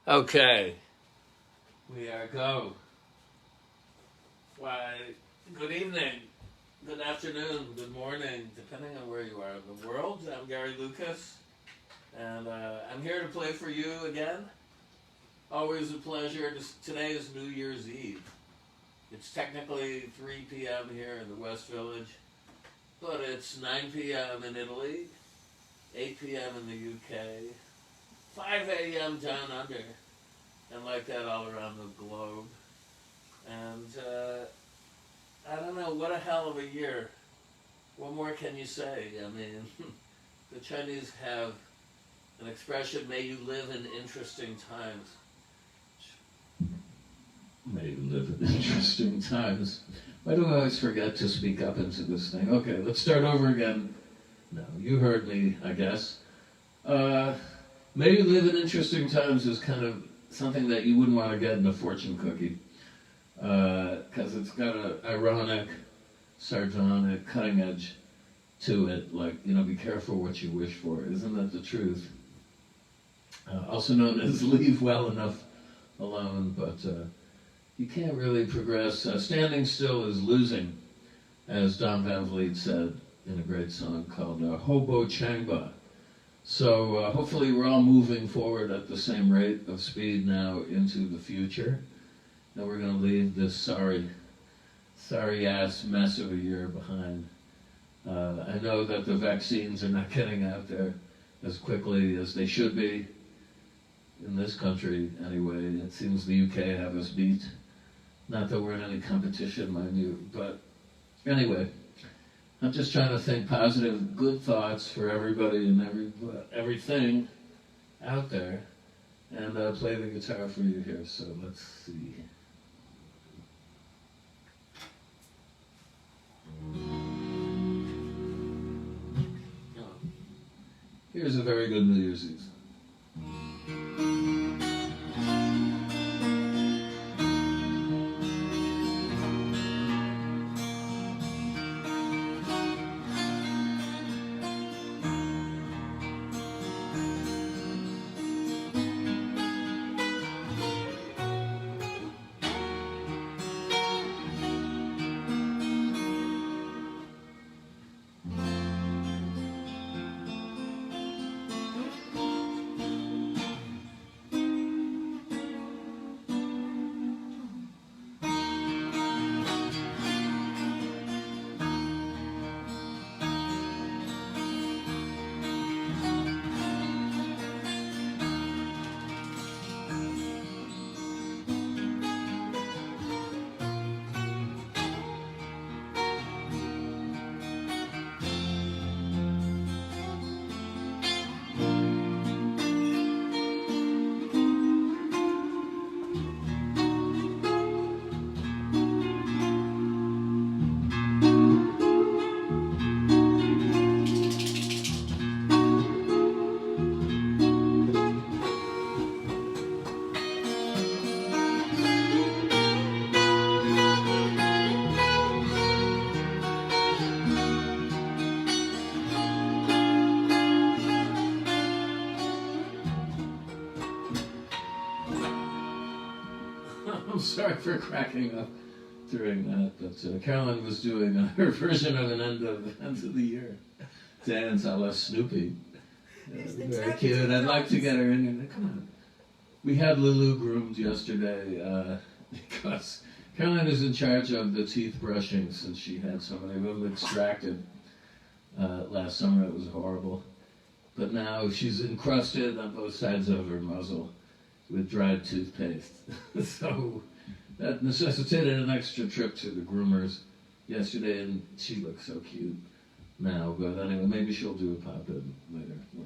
Okay, we are go. Why, good evening, good afternoon, good morning, depending on where you are in the world. I'm Gary Lucas, and I'm here to play for you again. Always a pleasure. Today is New Year's Eve. It's technically 3 p.m. here in the West Village, but it's 9 p.m. in Italy, 8 p.m. in the UK, 5 a.m. down under, and like that all around the globe. And I don't know, what a hell of a year. What more can you say? I mean, the Chinese have an expression, may you live in interesting times. May you live in interesting times. Why do I always forget to speak up into this thing? Okay, let's start over again. No, you heard me, I guess. May you live in interesting times is kind of something that you wouldn't want to get in a fortune cookie. Because it's got an ironic, sardonic, cutting edge to it, like, be careful what you wish for. Isn't that the truth? Also known as leave well enough alone, but you can't really progress. Standing still is losing, as Don Van Vliet said in a great song called Hobo Changba. So hopefully we're all moving forward at the same rate of speed now into the future. And we're going to leave this sorry ass mess of a year behind. I know that the vaccines are not getting out there as quickly as they should be. In this country, anyway. It seems the UK have us beat. Not that we're in any competition, mind you, but anyway, I'm just trying to think positive, good thoughts for everybody and everything out there, and play the guitar for you here. So let's see. Here's a very good New Year's Eve. I'm sorry for cracking up during that, but Caroline was doing her version of an end of the year dance a la Snoopy. Very cute. I'd like to get her in here. Come on. We had Lulu groomed yesterday because Caroline is in charge of the teeth brushing since she had so many of them extracted last summer. It was horrible. But now she's encrusted on both sides of her muzzle with dried toothpaste. So that necessitated an extra trip to the groomers yesterday, and she looks so cute now. But anyway, maybe she'll do a pop-in later. Yeah.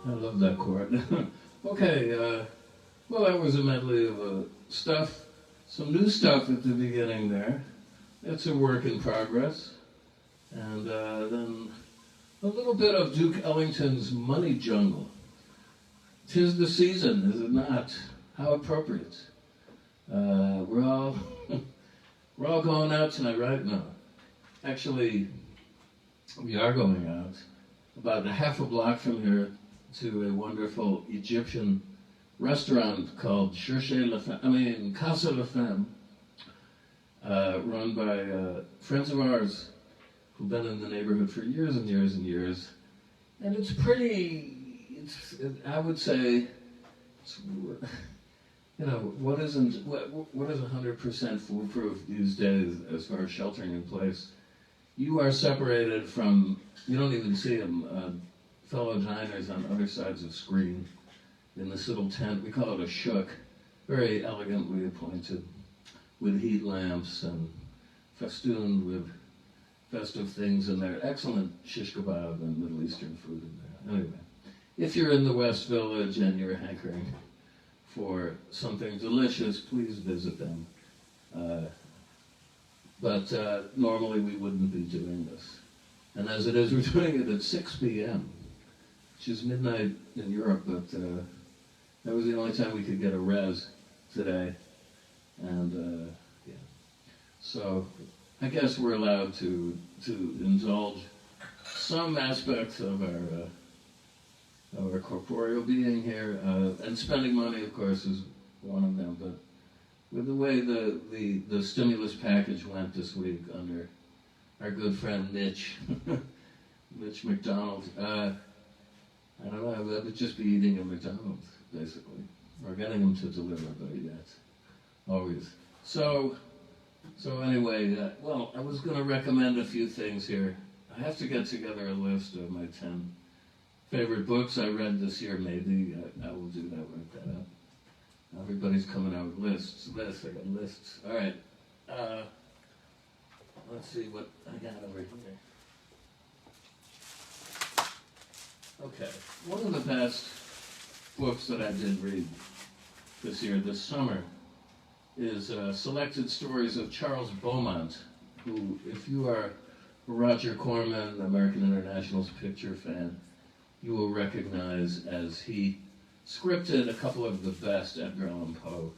I love that chord. Okay, well, that was a medley of stuff, some new stuff at the beginning there. It's a work in progress. And then a little bit of Duke Ellington's Money Jungle. 'Tis the season, is it not? How appropriate. We're all we're all going out tonight, right? No. Actually, we are going out about a half a block from here to a wonderful Egyptian restaurant called Casa La Femme, run by friends of ours who've been in the neighborhood for years and years and years. And it's pretty, I would say, what isn't 100% foolproof these days as far as sheltering in place? You are separated from, you don't even see them, fellow diners on other sides of screen in this little tent. We call it a shuk, very elegantly appointed, with heat lamps and festooned with festive things in there. Excellent shish kebab and Middle Eastern food in there. Anyway, if you're in the West Village and you're hankering for something delicious, please visit them. But normally we wouldn't be doing this. And as it is, we're doing it at 6 p.m., which is midnight in Europe, but that was the only time we could get a res today. And yeah, so I guess we're allowed to indulge some aspects of our corporeal being here, and spending money, of course, is one of them. But with the way the stimulus package went this week under our good friend Mitch, Mitch McDonald, I don't know, I would just be eating at McDonald's, basically, or getting him to deliver, but yet, always. So anyway, well, I was going to recommend a few things here. I have to get together a list of my 10 favorite books I read this year, maybe. I will do that, write that up. Everybody's coming out with lists. I got lists. All right. Let's see what I got over here. Okay. One of the best books that I did read this summer, is Selected Stories of Charles Beaumont, who, if you are a Roger Corman, American International's picture fan, you will recognize as he scripted a couple of the best Edgar Allan Poe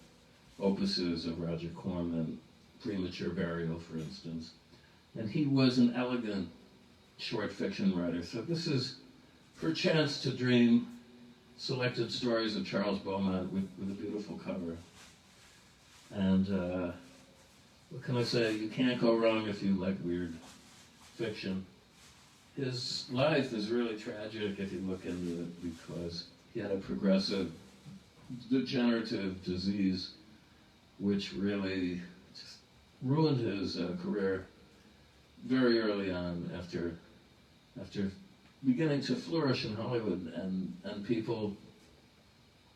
opuses of Roger Corman, Premature Burial, for instance. And he was an elegant short fiction writer. So this is For Chance to Dream, Selected Stories of Charles Beaumont with a beautiful cover. And what can I say? You can't go wrong if you like weird fiction. His life is really tragic if you look into it, because he had a progressive degenerative disease which really just ruined his career very early on after beginning to flourish in Hollywood, and people,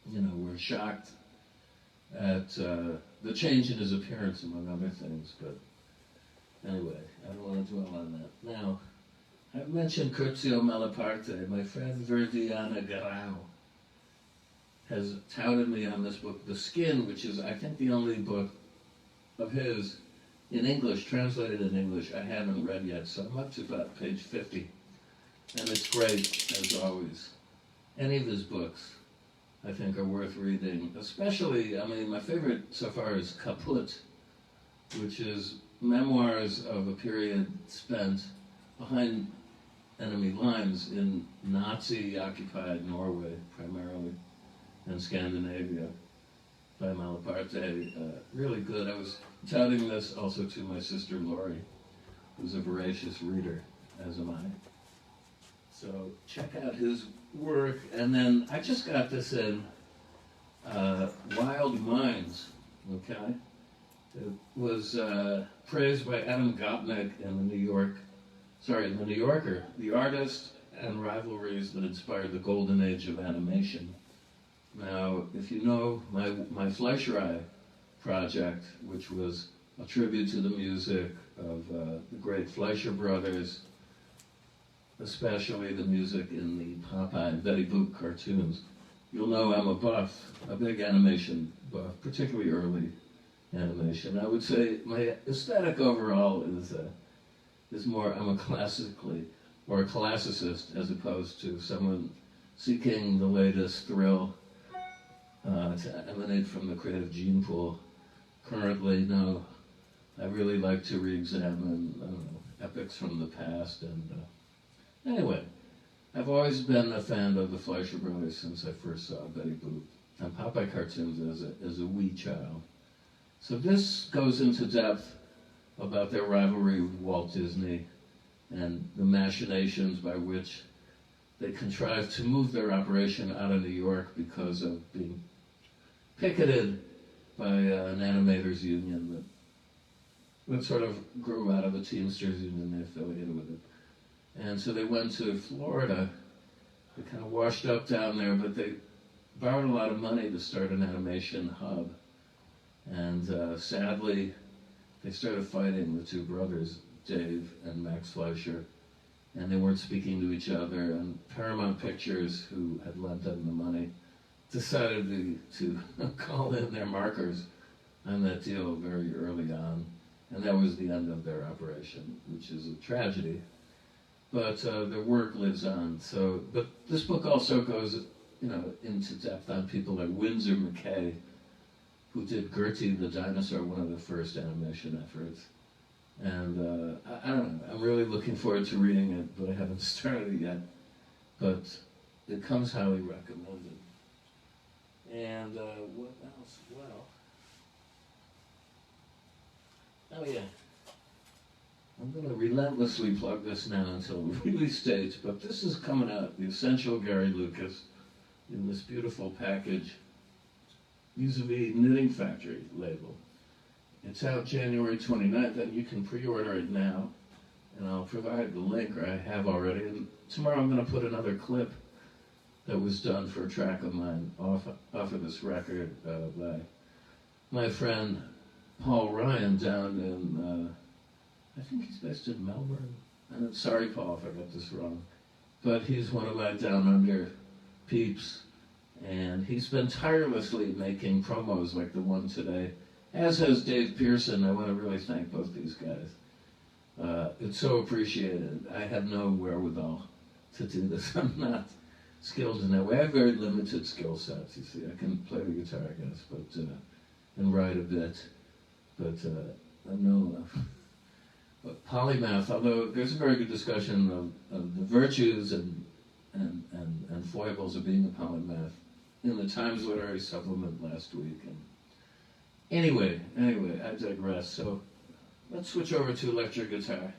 were shocked at the change in his appearance, among other things. But anyway, I don't want to dwell on that. Now, I've mentioned Curzio Malaparte. My friend Verdiana Garau has touted me on this book, The Skin, which is, I think, the only book of his in English, translated in English, I haven't read yet, so I'm up to about page 50. And it's great, as always. Any of his books, I think, are worth reading. Especially, my favorite so far is Kaput, which is memoirs of a period spent behind enemy lines in Nazi-occupied Norway, primarily, and Scandinavia, by Malaparte. Really good. I was touting this also to my sister Lori, who's a voracious reader, as am I. So check out his work. And then I just got this in Wild Minds, okay? It was praised by Adam Gopnik in The New Yorker, the artist and rivalries that inspired the golden age of animation. Now, if you know my Fleischerei project, which was a tribute to the music of the great Fleischer brothers, especially the music in the Popeye and Betty Boop cartoons. You'll know I'm a buff, a big animation buff, particularly early animation. I would say my aesthetic overall is more, I'm a classically, or a classicist as opposed to someone seeking the latest thrill to emanate from the creative gene pool. Currently, no, I really like to re-examine, I don't know, epics from the past. And anyway, I've always been a fan of the Fleischer Brothers since I first saw Betty Boop and Popeye cartoons as a wee child. So this goes into depth about their rivalry with Walt Disney and the machinations by which they contrived to move their operation out of New York because of being picketed by an animators union that sort of grew out of the Teamsters union they affiliated with it. And so they went to Florida. They kind of washed up down there, but they borrowed a lot of money to start an animation hub. And sadly, they started fighting, the two brothers, Dave and Max Fleischer, and they weren't speaking to each other. And Paramount Pictures, who had lent them the money, decided to call in their markers on that deal very early on. And that was the end of their operation, which is a tragedy. But their work lives on. So, but this book also goes, into depth on people like Winsor McKay, who did Gertie the Dinosaur, one of the first animation efforts. And I don't know, I'm really looking forward to reading it, but I haven't started it yet. But it comes highly recommended. And what else? Well, oh yeah. I'm going to relentlessly plug this now until release date, but this is coming out, The Essential Gary Lucas, in this beautiful package, vis-a-vis Knitting Factory label. It's out January 29th, and you can pre-order it now, and I'll provide the link, or I have already. And tomorrow I'm going to put another clip that was done for a track of mine off of this record by my friend Paul Ryan down in, I think he's based in Melbourne. And sorry, Paul, if I got this wrong. But he's one of my down under peeps. And he's been tirelessly making promos like the one today, as has Dave Pearson. I want to really thank both these guys. It's so appreciated. I have no wherewithal to do this. I'm not skilled in that way. I have very limited skill sets, you see. I can play the guitar, I guess, but and write a bit. But I'm no polymath, although there's a very good discussion of the virtues and foibles of being a polymath in the Times Literary Supplement last week. And anyway, I digress. So let's switch over to electric guitar.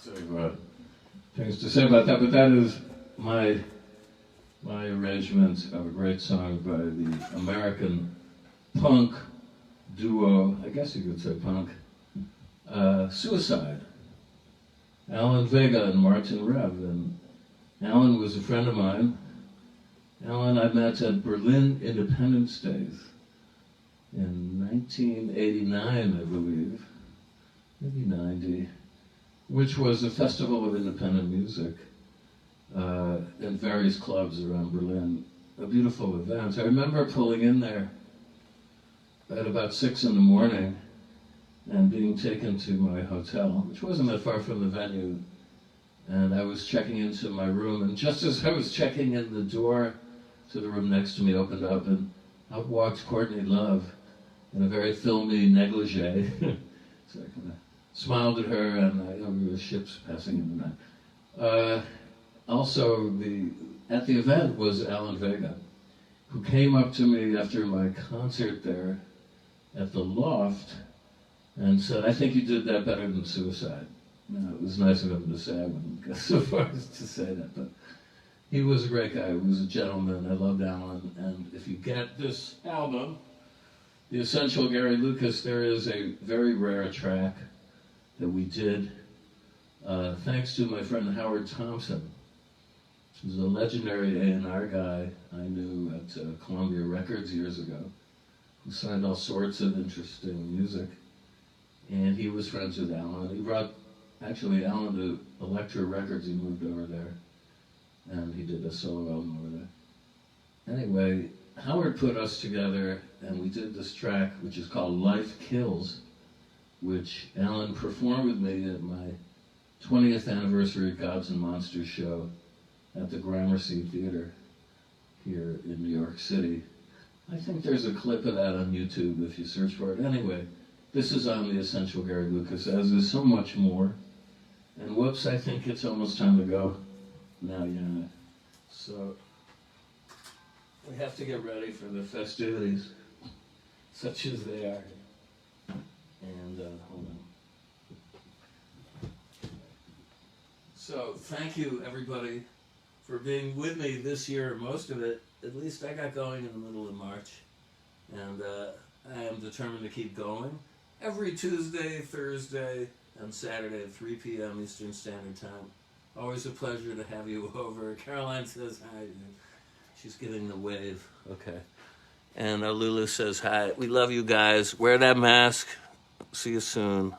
sorts of things to say about that, but that is my arrangement of a great song by the American punk duo, I guess you could say punk, Suicide. Alan Vega and Martin Rev. And Alan was a friend of mine. Alan I met at Berlin Independence Days in 1989, I believe, maybe 90, which was a festival of independent music in various clubs around Berlin. A beautiful event. I remember pulling in there at about 6 in the morning and being taken to my hotel, which wasn't that far from the venue. And I was checking into my room, and just as I was checking in, the door to the room next to me opened up, and out walked Courtney Love in a very filmy negligee. So I kind of smiled at her, and there were ships passing in the night. Also, at the event was Alan Vega, who came up to me after my concert there at the Loft and said, "I think you did that better than Suicide." Now, it was nice of him to say. I wouldn't go so far as to say that, but he was a great guy. He was a gentleman. I loved Alan. And if you get this album, The Essential Gary Lucas, there is a very rare track that we did thanks to my friend Howard Thompson, who's a legendary A&R guy I knew at Columbia Records years ago, who signed all sorts of interesting music. And he was friends with Alan. He brought, actually, Alan to Elektra Records. He moved over there, and he did a solo album over there. Anyway, Howard put us together, and we did this track, which is called Life Kills, which Alan performed with me at my 20th anniversary Gods and Monsters show at the Gramercy Theater here in New York City. I think there's a clip of that on YouTube if you search for it. Anyway, this is on The Essential Gary Lucas, as is so much more. And whoops, I think it's almost time to go. Now, yeah. So, we have to get ready for the festivities, such as they are. And, hold on. So, thank you, everybody, for being with me this year, most of it. At least I got going in the middle of March. And I am determined to keep going. Every Tuesday, Thursday, and Saturday at 3 p.m. Eastern Standard Time. Always a pleasure to have you over. Caroline says hi. She's giving the wave. Okay. And Lulu says hi. We love you guys. Wear that mask. See you soon.